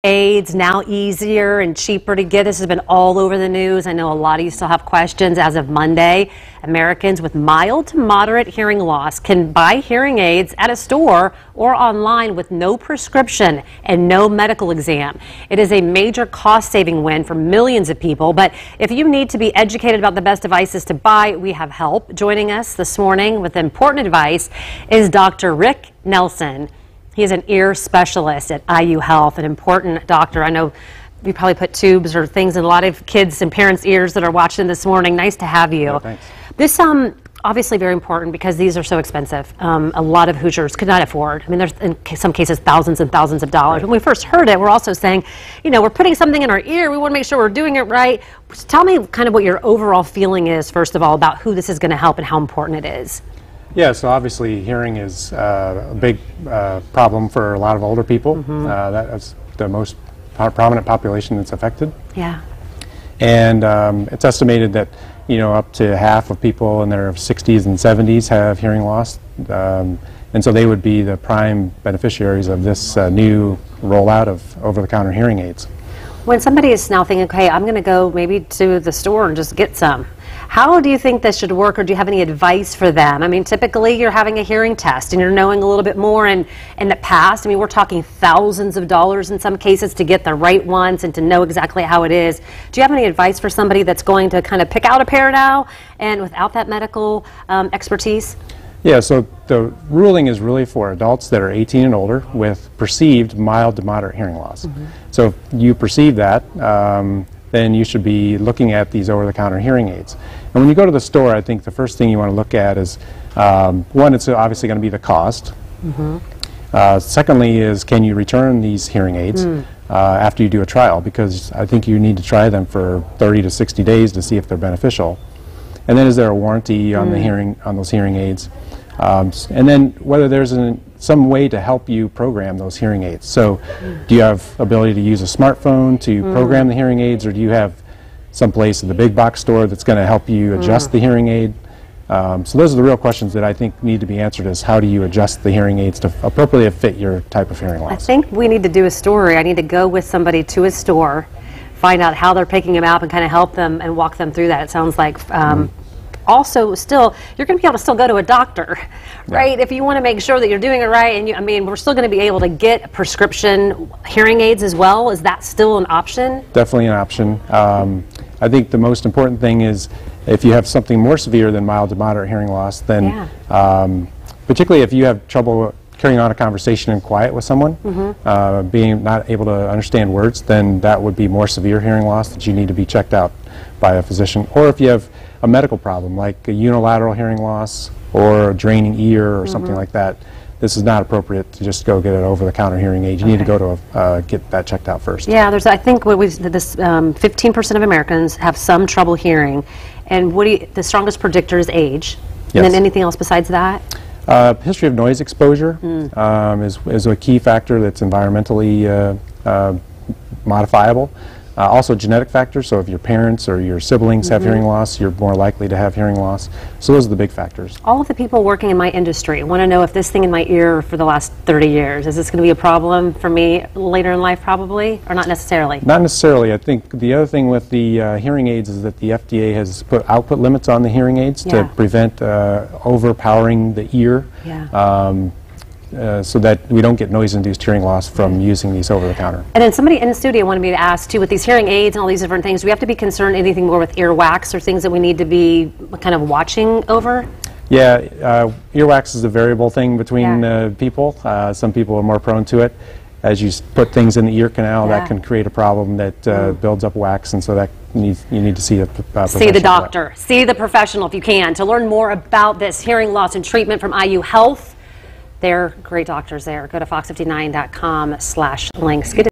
Aids now easier and cheaper to get. This has been all over the news. I know a lot of you still have questions. As of Monday, Americans with mild to moderate hearing loss can buy hearing aids at a store or online with no prescription and no medical exam. It is a major cost-saving win for millions of people. But if you need to be educated about the best devices to buy, we have help. Joining us this morning with important advice is Dr. Rick Nelson. He is an ear specialist at IU Health, an important doctor. I know you probably put tubes or things in a lot of kids' and parents' ears that are watching this morning. Nice to have you. Yeah, thanks. This obviously very important because these are so expensive. A lot of Hoosiers could not afford. I mean, there's in some cases thousands and thousands of dollars. Right. When we first heard it, we're also saying, you know, we're putting something in our ear. We want to make sure we're doing it right. Tell me kind of what your overall feeling is, first of all, about who this is going to help and how important it is. Yeah, so obviously hearing is a big problem for a lot of older people. Mm-hmm. That's the most prominent population that's affected. Yeah. And it's estimated that, you know, up to half of people in their 60s and 70s have hearing loss. And so they would be the prime beneficiaries of this new rollout of over-the-counter hearing aids. When somebody is now thinking, okay, I'm going to go maybe to the store and just get some, how do you think this should work, or do you have any advice for them? I mean, typically you're having a hearing test and you're knowing a little bit more, and in the past, I mean, we're talking thousands of dollars in some cases to get the right ones and to know exactly how it is. Do you have any advice for somebody that's going to kind of pick out a pair now and without that medical expertise? Yeah, so the ruling is really for adults that are 18 and older with perceived mild to moderate hearing loss. Mm-hmm. So if you perceive that, then you should be looking at these over-the-counter hearing aids. And when you go to the store, I think the first thing you want to look at is, one, it's obviously going to be the cost. Mm-hmm. Secondly is, can you return these hearing aids after you do a trial? Because I think you need to try them for 30 to 60 days to see if they're beneficial. And then is there a warranty on those hearing aids? And then whether there's some way to help you program those hearing aids. So do you have ability to use a smartphone to program the hearing aids, or do you have some place in the big box store that's going to help you adjust the hearing aid? So those are the real questions that I think need to be answered, is how do you adjust the hearing aids to appropriately fit your type of hearing loss? I think we need to do a story. I need to go with somebody to a store, find out how they're picking them up and kind of help them and walk them through that. It sounds like also, still, you're going to be able to still go to a doctor, right? Yeah. If you want to make sure that you're doing it right, and I mean, we're still going to be able to get prescription hearing aids as well. Is that still an option? Definitely an option. I think the most important thing is, if you have something more severe than mild to moderate hearing loss, then particularly if you have trouble carrying on a conversation in quiet with someone, being not able to understand words, then that would be more severe hearing loss that you need to be checked out by a physician. Or if you have a medical problem like a unilateral hearing loss or a draining ear or something like that, this is not appropriate to just go get an over-the-counter hearing aid. You need to go to get that checked out first. Yeah, I think what we've this 15% of Americans have some trouble hearing, and the strongest predictor is age. Yes. And then anything else besides that? History of noise exposure is a key factor that's environmentally modifiable. Also genetic factors, so if your parents or your siblings have hearing loss, you're more likely to have hearing loss. So those are the big factors. All of the people working in my industry want to know if this thing in my ear for the last 30 years, is this going to be a problem for me later in life probably, or not necessarily? Not necessarily. I think the other thing with the hearing aids is that the FDA has put output limits on the hearing aids to prevent overpowering the ear. Yeah. So that we don't get noise-induced hearing loss from using these over-the-counter. And then somebody in the studio wanted me to ask, too, with these hearing aids and all these different things, do we have to be concerned anything more with earwax or things that we need to be kind of watching over? Yeah, earwax is a variable thing between people. Some people are more prone to it. As you put things in the ear canal, that can create a problem that builds up wax, and so that you need to see a professional. See the doctor. See the professional if you can. To learn more about this hearing loss and treatment from IU Health, they're great doctors there. Go to fox59.com/links.